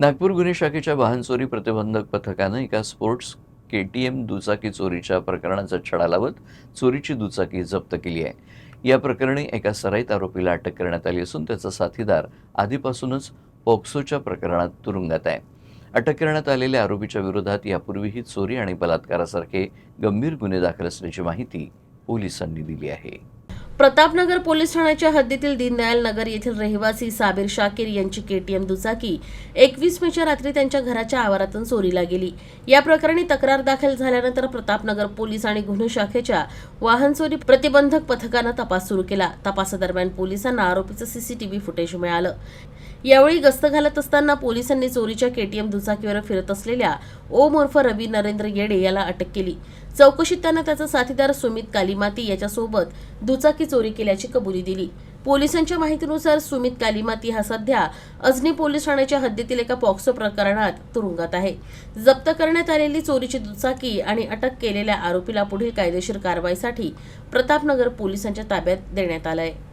नागपूर गुन्हे शाखेच्या वाहन चोरी प्रतिबंधक पथकानं एका स्पोर्ट्स KTM दुचाकी चोरीच्या प्रकरणाचा छडा लावत चोरीची दुचाकी जप्त केली आहे। या प्रकरणी एका सराईत आरोपीला अटक करण्यात आली असून त्याचा साथीदार आधीपासूनच पॉक्सोच्या प्रकरणात तुरुंगात आहे। अटक करण्यात आलेल्या आरोपीच्या विरोधात यापूर्वीही चोरी आणि बलात्कारासारखे गंभीर गुन्हे दाखल असल्याची माहिती पोलिसांनी दिली आहे। प्रतापनगर पोलीस ठाण्याच्या हद्दीतील दीनदयाल नगर येथील रहिवासी साबिर शाकीर यांची KTM दुचाकी 21 मेच्या रात्री त्यांच्या घराच्या आवारातून चोरीला गेली। या प्रकरणी तक्रार दाखल झाल्यानंतर प्रतापनगर पोलीस आणि गुन्हे शाखेच्या वाहन चोरी प्रतिबंधक पथकानं तपास सुरू केला। तपासादरम्यान पोलिसांना आरोपीचं CCTV फुटेज मिळालं। यावेळी गस्त घालत असताना पोलिसांनी चोरीच्या KTM दुचाकीवर फिरत असलेल्या ओम उर्फ रवी नरेंद्र येडे याला अटक केली। चौकशीत त्यानं त्याचा साथीदार सुमित कालीमाती याच्यासोबत दुचाकी चोरी केल्याची कबुली दिली। पोलिसांच्या माहितीनुसार सुमित कालीमाती हा सध्या अजनी पोलीस ठाण्याच्या हद्दीतील एका पॉक्सो प्रकरणात तुरुंगात आहे। जप्त करण्यात आलेली चोरीची दुचाकी आणि अटक केलेल्या आरोपीला पुढील कायदेशीर कारवाईसाठी प्रतापनगर पोलिसांच्या ताब्यात देण्यात आलं आहे।